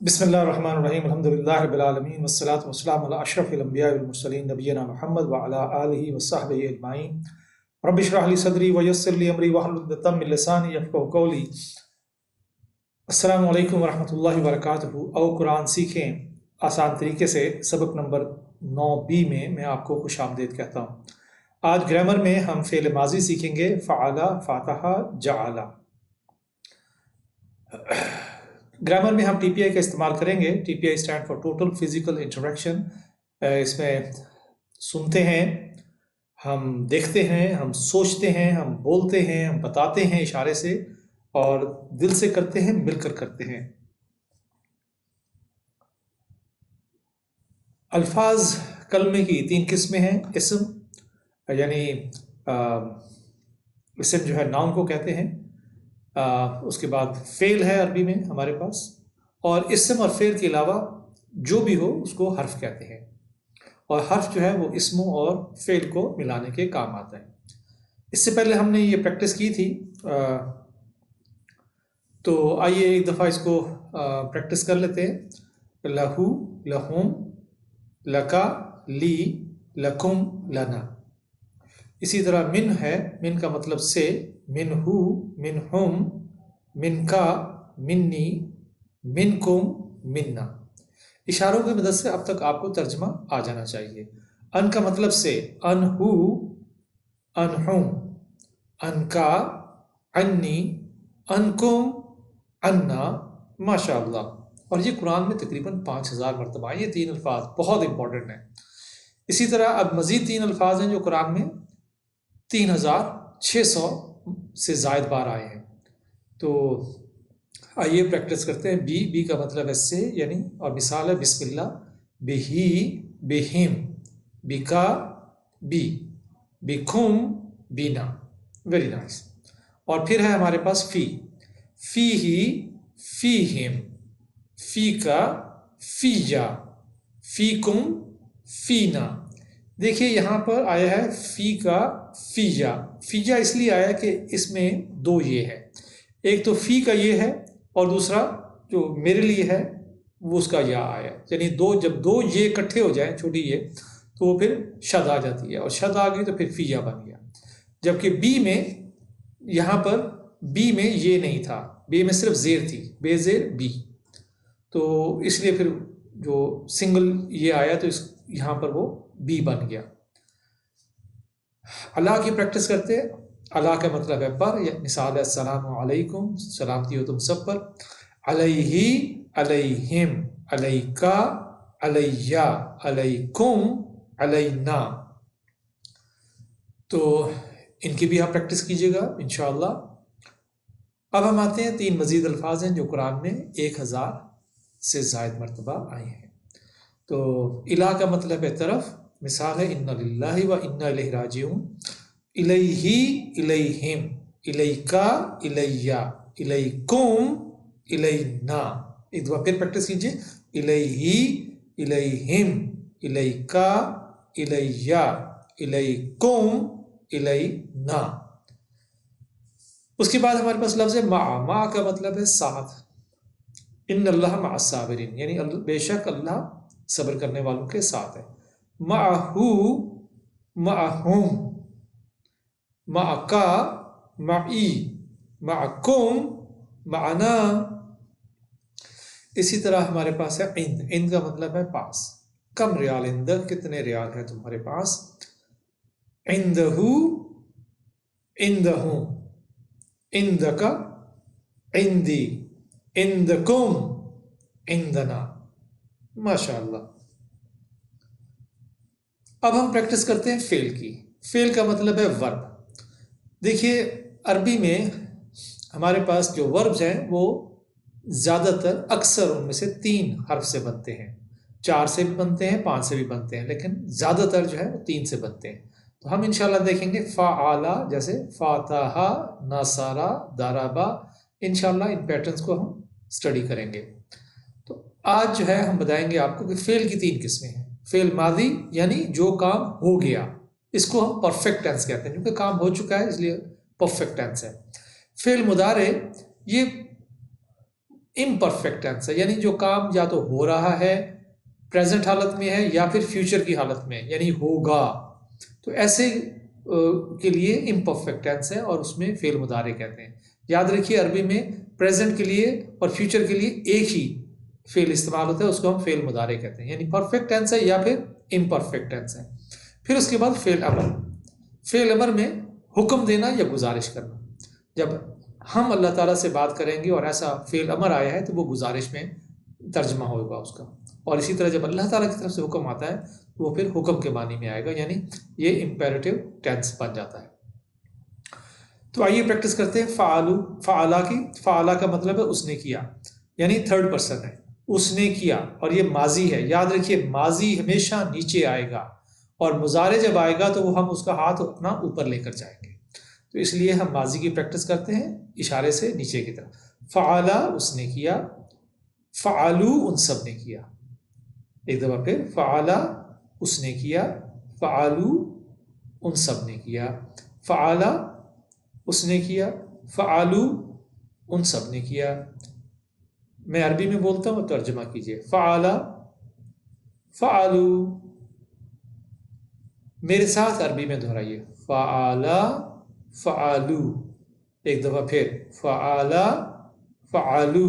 بسم اللہ الرحمن الرحیم الحمدللہ رب العالمین والصلاة والسلام علی اشرف الانبیاء والمرسلین نبینا محمد وعلی آلہ وصحبہ اجمعین رب اشرح لی صدری ویسر لی امری واحلل عقدۃ من لسانی یفقہوا قولی۔ السلام علیکم ورحمۃ اللہ وبرکاتہ۔ او قرآن سیکھیں آسان طریقے سے سبق نمبر 9B میں آپ کو خوش آمدید کہتا ہوں۔ آج گرامر میں ہم فعل ماضی سیکھیں گے، فعل، فاتح، جعل۔ گرامر میں ہم TPI کا استعمال کریں گے۔ TPI stand for total physical interaction. اس میں سنتے ہیں، ہم دیکھتے ہیں، ہم سوچتے ہیں، ہم بولتے ہیں، ہم بتاتے ہیں اشارے سے، اور دل سے کرتے ہیں، مل کر کرتے ہیں۔ الفاظ کلمے کی 3 قسمیں ہیں۔ اسم یعنی اسم جو ہے ناؤن کو کہتے ہیں، اس کے بعد فعل ہے عربی میں ہمارے پاس، اور اسم اور فعل کے علاوہ جو بھی ہو اس کو حرف کہتے ہیں، اور حرف جو ہے وہ اسموں اور فعل کو ملانے کے کام آتا ہے۔ اس سے پہلے ہم نے یہ پریکٹس کی تھی، تو آئیے ایک دفعہ اس کو پریکٹس کر لیتے ہیں۔ لہو، لہم، لکا، لی، لکم، لنا۔ اسی طرح من ہے، من کا مطلب سے، من ہو، من ہم، من کا، منی، منکم، منا۔ اشاروں کی مدد سے اب تک آپ کو ترجمہ آ جانا چاہیے۔ ان کا مطلب سے، ان ہو، ان ہم، ان کا، انی، انکم، انا، ماشاء اللہ۔ اور یہ قرآن میں تقریباً 5000 مرتبہ یہ 3 الفاظ بہت امپورٹنٹ ہیں۔ اسی طرح اب مزید 3 الفاظ ہیں جو قرآن میں 3600 سے زائد بار آئے ہیں۔ تو آئیے پریکٹس کرتے ہیں۔ بی کا مطلب ہے سے، یعنی، اور مثال ہے بسم اللہ، بہی، بہم، بکا، بی، بکھم، بینا۔ Very nice. اور پھر ہے ہمارے پاس فی، فی ہی، فی ہم، فی کا، فی یا، فی کم، فینا۔ دیکھیے یہاں پر آیا ہے فی کا فیجا۔ فیجا اس لیے آیا کہ اس میں 2 یہ ہے، ایک تو فی کا یہ ہے، اور دوسرا جو میرے لیے ہے وہ اس کا یا آیا، یعنی جب 2 یہ اکٹھے ہو جائیں، چھوٹی یہ، تو وہ پھر شد آ جاتی ہے، اور شد آ گئی تو پھر فیجا بن گیا۔ جبکہ بی میں، یہاں پر بی میں یہ نہیں تھا، بی میں صرف زیر تھی، بے زیر بی، تو اس لیے پھر جو سنگل یہ آیا تو یہاں پر وہ بی بن گیا۔ اللہ کی پریکٹس کرتے ہیں۔ اللہ کا مطلب ہے پر، مثال ہے السلام علیکم، سلامتی ہو تم سب پر۔ علیہ، علیہم، علیکا، علیہ، علیکم، علینا۔ تو ان کی بھی آپ پریکٹس کیجیے گا انشاءاللہ۔ اب ہم آتے ہیں 3 مزید الفاظ ہیں جو قرآن میں 1000 سے زائد مرتبہ آئے ہیں۔ تو الہ کا مطلب ہے طرف، مثال ہے انا للہ و انا الیہ راجعون۔ الیہ، الیہم، الیکا، الیہ، الیکم، الینا۔ ایک دفعہ پھر پریکٹس کیجیے۔ الیہ، الیہم، الیکا، الیہ، الیکم، الینا۔ اس کے بعد ہمارے پاس لفظ ہے مع کا مطلب ہے ساتھ۔ ان اللہ مع الصابرین، یعنی بے شک اللہ صبر کرنے والوں کے ساتھ ہے۔ معہو، معہم، معکا، معی، معکم، معنا۔ اسی طرح ہمارے پاس ہے عند کا مطلب ہے پاس۔ کم ریال عندک، کتنے ریال ہے تمہارے پاس۔ عندہو، عندہم، عندک، عندی، عندکم، عندنا۔ ماشاء اللہ۔ اب ہم پریکٹس کرتے ہیں فعل کی۔ فعل کا مطلب ہے ورب۔ دیکھیے عربی میں ہمارے پاس جو وربز ہیں وہ زیادہ تر، اکثر ان میں سے 3 حرف سے بنتے ہیں، 4 سے بھی بنتے ہیں، 5 سے بھی بنتے ہیں، لیکن زیادہ تر جو ہے وہ 3 سے بنتے ہیں۔ تو ہم انشاءاللہ دیکھیں گے فعالا، جیسے فاتحہ، نصارہ، ضربہ۔ انشاءاللہ ان پیٹرنز کو ہم اسٹڈی کریں گے۔ تو آج جو ہے ہم بتائیں گے آپ کو کہ فعل کی 3 قسمیں ہیں۔ فعل ماضی یعنی جو کام ہو گیا، اس کو ہم پرفیکٹ ٹینس کہتے ہیں، کیونکہ کام ہو چکا ہے اس لیے پرفیکٹ ٹینس ہے۔ فعل مضارع، یہ امپرفیکٹ ٹینس ہے، یعنی جو کام یا تو ہو رہا ہے پریزنٹ حالت میں ہے یا پھر فیوچر کی حالت میں یعنی ہوگا، تو ایسے کے لیے امپرفیکٹ ٹینس ہے اور اس میں فعل مضارع کہتے ہیں۔ یاد رکھیے عربی میں پریزنٹ کے لیے اور فیوچر کے لیے ایک ہی فعل استعمال ہوتا ہے، اس کو ہم فعل مضارع کہتے ہیں، یعنی پرفیکٹ ٹینس ہے یا پھر امپرفیکٹ ٹینس ہے۔ پھر اس کے بعد فعل امر، فعل امر میں حکم دینا یا گزارش کرنا۔ جب ہم اللہ تعالیٰ سے بات کریں گے اور ایسا فعل امر آیا ہے تو وہ گزارش میں ترجمہ ہوگا اس کا، اور اسی طرح جب اللہ تعالیٰ کی طرف سے حکم آتا ہے تو وہ پھر حکم کے معنی میں آئے گا، یعنی یہ امپیریٹو ٹینس بن جاتا ہے۔ تو آئیے پریکٹس کرتے ہیں فعلو، فعلا کی۔ فعلا کا مطلب ہے اس نے کیا، یعنی تھرڈ پرسن ہے، اس نے کیا، اور یہ ماضی ہے۔ یاد رکھیے ماضی ہمیشہ نیچے آئے گا، اور مضارع جب آئے گا تو وہ ہم اس کا ہاتھ اپنا اوپر لے کر جائیں گے، تو اس لیے ہم ماضی کی پریکٹس کرتے ہیں اشارے سے نیچے کی طرف۔ فعلا اس نے کیا، فعلو ان سب نے کیا۔ ایک دفعہ پھر فعلا اس نے کیا، فعلو ان سب نے کیا، فعلا اس نے کیا، فعلو ان سب نے کیا۔ میں عربی میں بولتا ہوں، ترجمہ کیجئے۔ فعلا، فعلو، میرے ساتھ عربی میں دہرائیے، فعلا، فعلو، ایک دفعہ پھر فعلا، فعلو،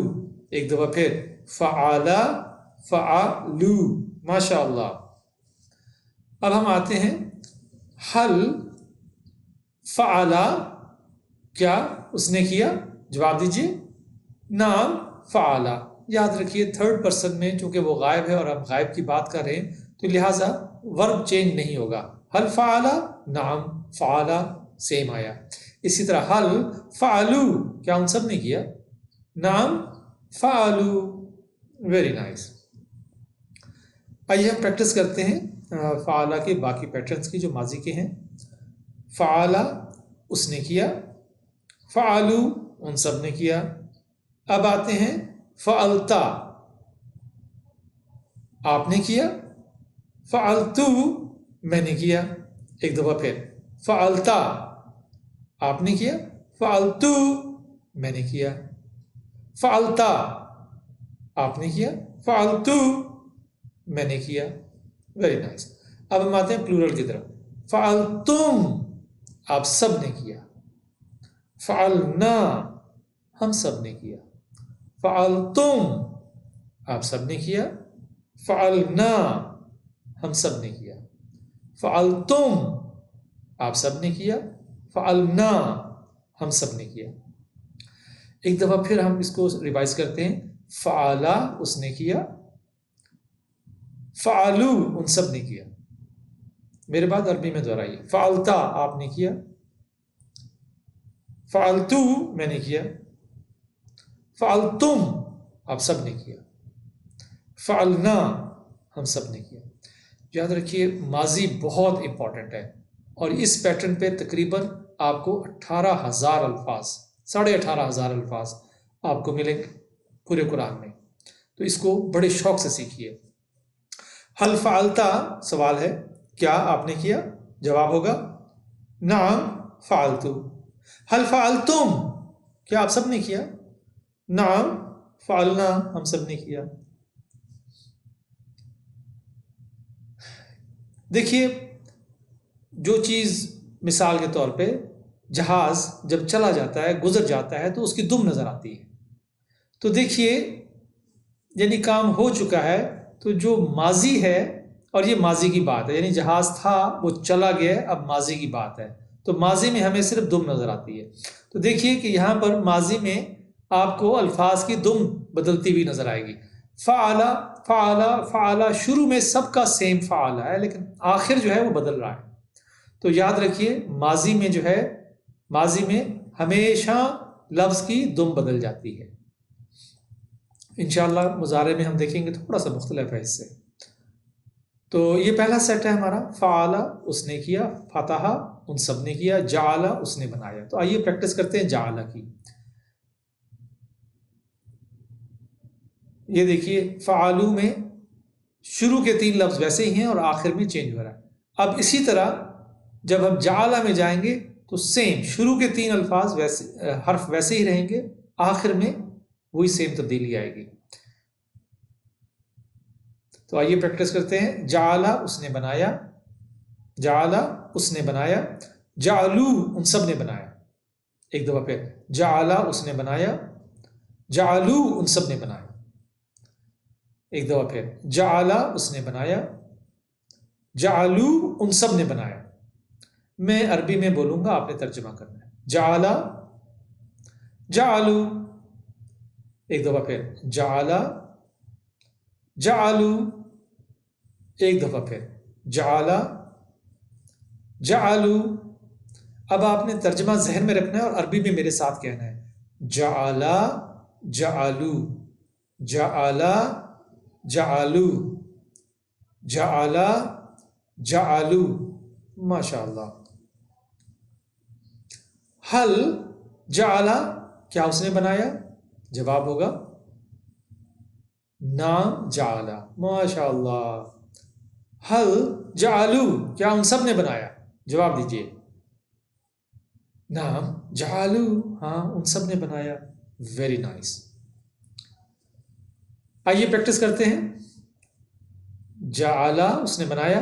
ایک دفعہ پھر فعلا، فعلو۔ ماشاء اللہ۔ اب ہم آتے ہیں حل فعلا، کیا اس نے کیا؟ جواب دیجئے نعم فعلا۔ یاد رکھیے تھرڈ پرسن میں چونکہ وہ غائب ہے اور ہم غائب کی بات کر رہے ہیں تو لہٰذا ورب چینج نہیں ہوگا۔ حل فعلا، نعم فعلا، سیم آیا۔ اسی طرح حل فعلو، کیا ان سب نے کیا؟ نعم فعلو۔ Very nice. آئیے ہم پریکٹس کرتے ہیں فعلا کے باقی پیٹرنز کی جو ماضی کے ہیں۔ فعلا اس نے کیا، فعلو ان سب نے کیا۔ اب آتے ہیں فعلتا، آپ نے کیا، فعلتو میں نے کیا۔ ایک دفعہ پھر فعلتا، آپ نے کیا، فعلتو میں نے کیا، فعلتا، آپ نے کیا، فعلتو میں نے کیا۔ Very nice. اب ہم آتے ہیں پلورل کی طرف۔ فعلتم، آپ سب نے کیا، فعلنا، ہم سب نے کیا، فعلتم، آپ سب نے کیا، فعلنا، ہم سب نے کیا، فعلتم، آپ سب نے کیا، فعلنا، ہم سب نے کیا۔ ایک دفعہ پھر ہم اس کو ریوائز کرتے ہیں۔ فعلا اس نے کیا، فعلو ان سب نے کیا۔ میرے بعد عربی میں دہرائیے۔ فعلتا آپ نے کیا، فعلتو میں نے کیا، فعلتم آپ سب نے کیا، فعلنا ہم سب نے کیا۔ یاد رکھیے ماضی بہت امپورٹنٹ ہے، اور اس پیٹرن پہ تقریباً آپ کو 18,000 الفاظ، 18,500 الفاظ آپ کو ملیں گے پورے قرآن میں، تو اس کو بڑے شوق سے سیکھیے۔ حل فعلتا سوال ہے، کیا آپ نے کیا؟ جواب ہوگا نعم فعلتو۔ حل فعلتم، کیا آپ سب نے کیا؟ نعم فعلنا، ہم سب نے کیا۔ دیکھیے جو چیز مثال کے طور پہ جہاز جب چلا جاتا ہے، گزر جاتا ہے، تو اس کی دم نظر آتی ہے، تو دیکھیے یعنی کام ہو چکا ہے، تو جو ماضی ہے، اور یہ ماضی کی بات ہے، یعنی جہاز تھا وہ چلا گیا، اب ماضی کی بات ہے، تو ماضی میں ہمیں صرف دم نظر آتی ہے۔ تو دیکھیے کہ یہاں پر ماضی میں آپ کو الفاظ کی دم بدلتی ہوئی نظر آئے گی۔ فعلا، فعلا، فعلا، شروع میں سب کا سیم فعلا ہے، لیکن آخر جو ہے وہ بدل رہا ہے۔ تو یاد رکھیے ماضی میں جو ہے، ماضی میں ہمیشہ لفظ کی دم بدل جاتی ہے۔ انشاءاللہ مضارع میں ہم دیکھیں گے تھوڑا سا مختلف ہے اس سے۔ تو یہ پہلا سیٹ ہے ہمارا، فعلا اس نے کیا، فتحا ان سب نے کیا، جعلا اس نے بنایا۔ تو آئیے پریکٹس کرتے ہیں جعلا کی۔ یہ دیکھیے فعلو میں شروع کے 3 لفظ ویسے ہی ہیں اور آخر میں چینج ہو رہا ہے۔ اب اسی طرح جب ہم جعلا میں جائیں گے تو سیم، شروع کے 3 الفاظ ویسے، حرف ویسے ہی رہیں گے، آخر میں وہی سیم تبدیلی آئے گی. تو آئیے پریکٹس کرتے ہیں. جعلا اس نے بنایا, جعلا اس نے بنایا, جعلو ان سب نے بنایا. ایک دفعہ پھر, جعلا اس نے بنایا, جعلو ان سب نے بنایا. ایک دفعہ پھر, جعلا اس نے بنایا, جعلو ان سب نے بنایا. میں عربی میں بولوں گا, آپ نے ترجمہ کرنا ہے. جعلا, جعلو. ایک دفعہ پھر, جعلا, جعلو. ایک دفعہ پھر, جعلا, جعلو. اب آپ نے ترجمہ ذہن میں رکھنا ہے اور عربی میں میرے ساتھ کہنا ہے. جعلا, جعلو, جعلا, جعلو, جعلا, جعلو. ماشاء اللہ. حل جعلا, کیا اس نے بنایا؟ جواب ہوگا نعم جعلا. ماشاء اللہ. حل جعلو, کیا ان سب نے بنایا؟ جواب دیجئے. نعم جعلو, ہاں ان سب نے بنایا. Very nice. آئیے پریکٹس کرتے ہیں. جعلا اس نے بنایا,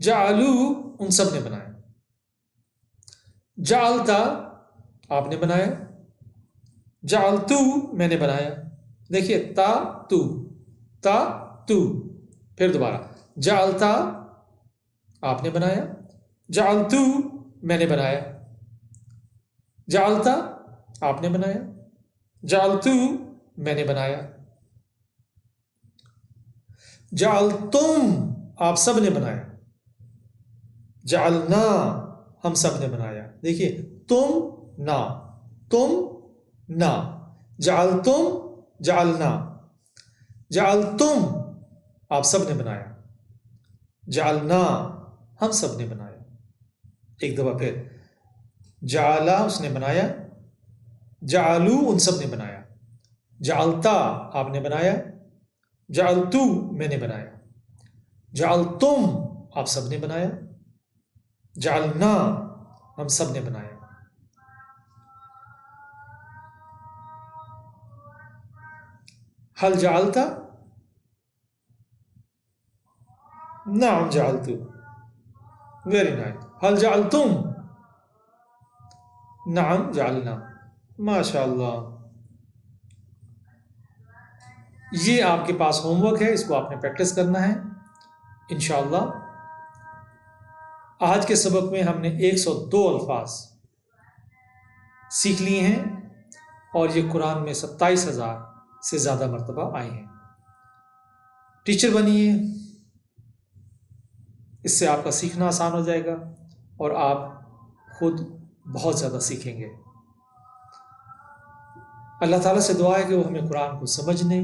جعلو ان سب نے بنایا. جعلتا آپ نے بنایا, جعلتو میں نے بنایا. دیکھیے تا تو, تا تو. پھر دوبارہ, جعلتا آپ نے بنایا, جعلتو میں نے بنایا, جعلتا آپ نے بنایا, جعلتو میں نے بنایا, جعلتم آپ سب نے بنایا, جعلنا ہم سب نے بنایا. دیکھیے تم نا, تم نا, جعلتم جعلنا, جعلتم آپ سب نے بنایا, جعلنا ہم سب نے بنایا. ایک دفعہ پھر, جعلا اس نے بنایا, جعلو ان سب نے بنایا, جعلتا آپ نے بنایا, جعلتو میں نے بنایا, جعلتم آپ سب نے بنایا, جعلنا ہم سب نے بنایا. حل جعلتا, نعم جعلتو. Very nice. حل جعلتم, نعم جعلنا. ماشاء اللہ. یہ آپ کے پاس ہوم ورک ہے, اس کو آپ نے پریکٹس کرنا ہے انشاءاللہ. آج کے سبق میں ہم نے 102 الفاظ سیکھ لیے ہیں اور یہ قرآن میں 27,000 سے زیادہ مرتبہ آئے ہیں. ٹیچر بنیے, اس سے آپ کا سیکھنا آسان ہو جائے گا اور آپ خود بہت زیادہ سیکھیں گے. اللہ تعالیٰ سے دعا ہے کہ وہ ہمیں قرآن کو سمجھنے,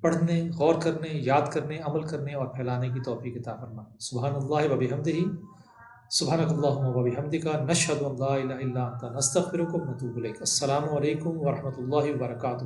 پڑھنے, غور کرنے, یاد کرنے, عمل کرنے اور پھیلانے کی توفیق عطا فرمائے. سبحان اللہ و بحمدہ, سبحانک اللہم و بحمدک, نشہد ان لا الہ الا انت, نستغفرک و نتوب الیک. السلام علیکم ورحمۃ اللہ وبرکاتہ.